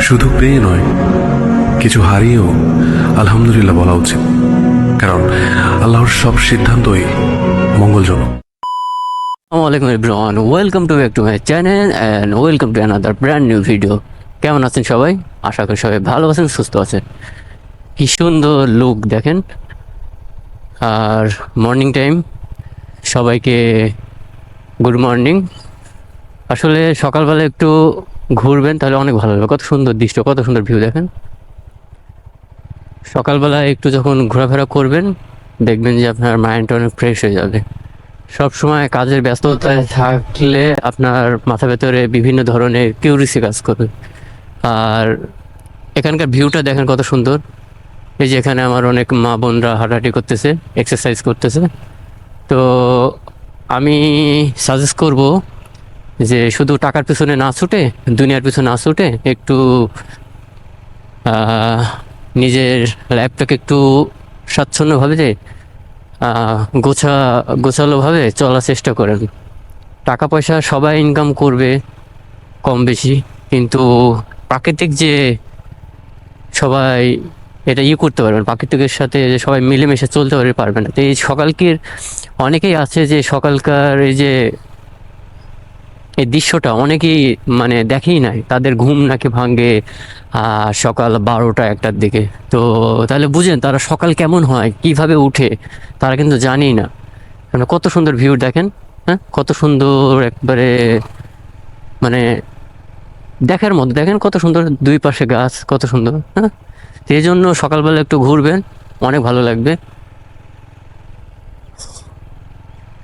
শুধু পেয়ে নয়, কিছু হারিয়েও আলহামদুলিল্লাহ বলা উচিত, কারণ আল্লাহর সব সিদ্ধান্তই মঙ্গলজনক। আসসালামু আলাইকুম everyone, welcome to back to my channel and welcome to another brand new video. কেমন আছেন সবাই? আশা করি সবাই ভালো আছেন, সুস্থ আছেন। কি সুন্দর লুক দেখেন। আর মর্নিং টাইম, সবাইকে গুড মর্নিং। আসলে সকালবেলা একটু ঘুরবেন তাহলে অনেক ভালো লাগবে। কত সুন্দর দৃশ্য, কত সুন্দর ভিউ দেখেন। সকালবেলা একটু যখন ঘোরাফেরা করবেন দেখবেন যে আপনার মাইন্ডটা অনেক ফ্রেশ হয়ে যাবে। সব সময় কাজের ব্যস্ততায় থাকলে আপনার মাথা ভেতরে বিভিন্ন ধরনের কিউরিসি কাজ করবে। আর এখানকার ভিউটা দেখেন কত সুন্দর। এই যে এখানে আমার অনেক মা বোনরা হাঁটাহাঁটি করতেছে, এক্সারসাইজ করতেছে। তো আমি সাজেস্ট করব যে শুধু টাকার পিছনে না ছুটে, দুনিয়ার পিছনে না ছুটে, একটু নিজের লাইফটাকে একটু স্বাচ্ছন্দ্যভাবে যে গোছালোভাবে চলার চেষ্টা করেন। টাকা পয়সা সবাই ইনকাম করবে কম বেশি, কিন্তু প্রাকৃতিক যে সবাই এটা করতে পারবেন, প্রাকৃতিকের সাথে যে সবাই মিলেমিশে চলতে পারবে না। তো এই সকালকের অনেকেই আছে যে সকালকার এই যে এই দৃশ্যটা অনেকেই মানে দেখেই নাই, তাদের ঘুম নাকি ভাঙে সকাল 12টা-1টার দিকে। তো তাহলে বুঝেন তারা সকাল কেমন হয়, কিভাবে উঠে, তারা কিন্তু জানেই না। মানে কত সুন্দর ভিউ দেখেন, হ্যাঁ কত সুন্দর একবারে, মানে দেখার মতো। দেখেন কত সুন্দর, দুই পাশে গাছ, কত সুন্দর। হ্যাঁ, এই জন্য সকালবেলা একটু ঘুরবেন, অনেক ভালো লাগবে।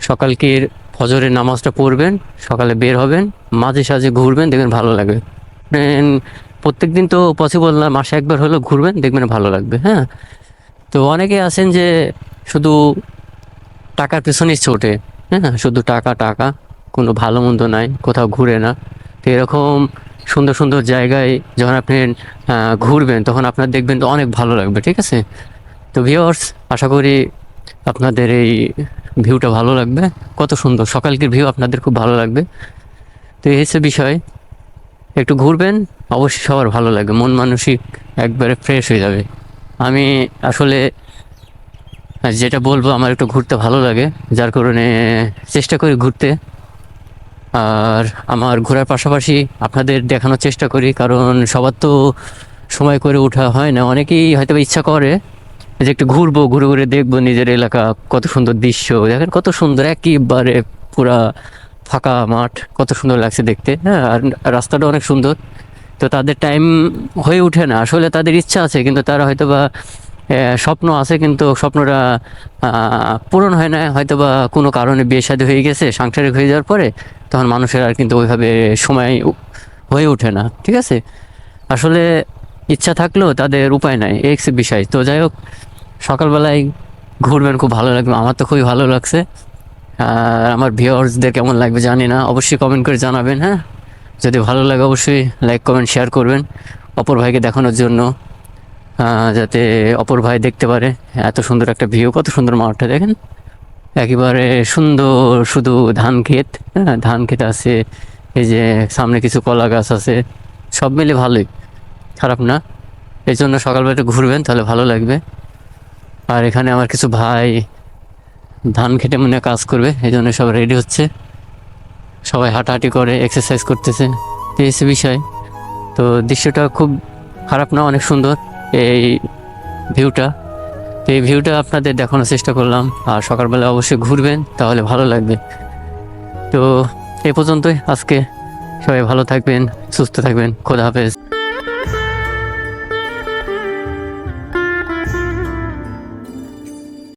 সকালকে ফজরের নামাজটা পড়বেন, সকালে বের হবেন, মাঝে সাঝে ঘুরবেন, দেখবেন ভালো লাগবে। প্রত্যেক দিন তো পসিবল না, মাসে একবার হলেও ঘুরবেন, দেখবেন ভালো লাগবে। হ্যাঁ, তো অনেকে আছেন যে শুধু টাকার পেছনেই ছোটে। হ্যাঁ, শুধু টাকা টাকা, কোনো ভালো মন্দ নাই, কোথাও ঘুরে না। তো এরকম সুন্দর সুন্দর জায়গায় যখন আপনি ঘুরবেন তখন আপনার দেখবেন তো অনেক ভালো লাগবে। ঠিক আছে, তো ভিউয়ার্স, আশা করি আপনাদের এই ভিউটা ভালো লাগবে। কত সুন্দর সকালকের ভিউ, আপনাদের খুব ভালো লাগবে। তো এই হচ্ছে বিষয়, একটু ঘুরবেন, অবশ্যই সবার ভালো লাগবে, মন মানসিক একবারে ফ্রেশ হয়ে যাবে। আমি আসলে যেটা বলবো, আমার একটু ঘুরতে ভালো লাগে, যার কারণে চেষ্টা করি ঘুরতে। আর আমার ঘোরার পাশাপাশি আপনাদের দেখানোর চেষ্টা করি, কারণ সবার তো সময় করে ওঠা হয় না। অনেকেই হয়তো ইচ্ছা করে যে একটু ঘুরবো, ঘুরে ঘুরে দেখবো নিজের এলাকা, কত সুন্দর দৃশ্য দেখেন, কত সুন্দর একেবারে পুরা ফাঁকা মাঠ, কত সুন্দর লাগছে দেখতে। হ্যাঁ, আর রাস্তাটা অনেক সুন্দর। তো তাদের টাইম হয়ে ওঠে না, আসলে তাদের ইচ্ছা আছে কিন্তু তারা হয়তো বা স্বপ্ন আছে কিন্তু স্বপ্নটা পূরণ হয় না, হয়তো বা কোনো কারণে বিয়ে শাদী হয়ে গেছে, সাংসারিক হয়ে যাওয়ার পরে তখন মানুষের আর কিন্তু ওইভাবে সময় হয়ে ওঠে না। ঠিক আছে, আসলে ইচ্ছা থাকলেও তাদের উপায় নাই, এই বিষয়। তো যাই হোক, সকালবেলায় ঘুরবেন, খুব ভালো লাগবে। আমার তো খুবই ভালো লাগছে। আর আমার ভিউয়ার্সদের কেমন লাগবে জানি না, অবশ্যই কমেন্ট করে জানাবেন। হ্যাঁ, যদি ভালো লাগে অবশ্যই লাইক কমেন্ট শেয়ার করবেন অপর ভাইকে দেখানোর জন্য, যাতে অপর ভাই দেখতে পারে এত সুন্দর একটা ভিউ। কত সুন্দর মাঠটা দেখেন, একেবারে সুন্দর, শুধু ধান ক্ষেত। হ্যাঁ, ধান ক্ষেত আছে, এই যে সামনে কিছু কলা গাছ আছে, সব মিলে ভালোই, খারাপ না। এই জন্য সকালবেলা একটু ঘুরবেন, তাহলে ভালো লাগবে। আর এখানে আমার কিছু ভাই ধান খেটে মনে হয় কাজ করবে, এই জন্য সব রেডি হচ্ছে, সবাই হাঁটাহাঁটি করে এক্সারসাইজ করতেছে। তো এই বিষয়, তো দৃশ্যটা খুব খারাপ না, অনেক সুন্দর এই ভিউটা। তো এই ভিউটা আপনাদের দেখানোর চেষ্টা করলাম। আর সকালবেলা অবশ্যই ঘুরবেন, তাহলে ভালো লাগবে। তো এই পর্যন্তই আজকে, সবাই ভালো থাকবেন, সুস্থ থাকবেন, খোদা হাফেজ।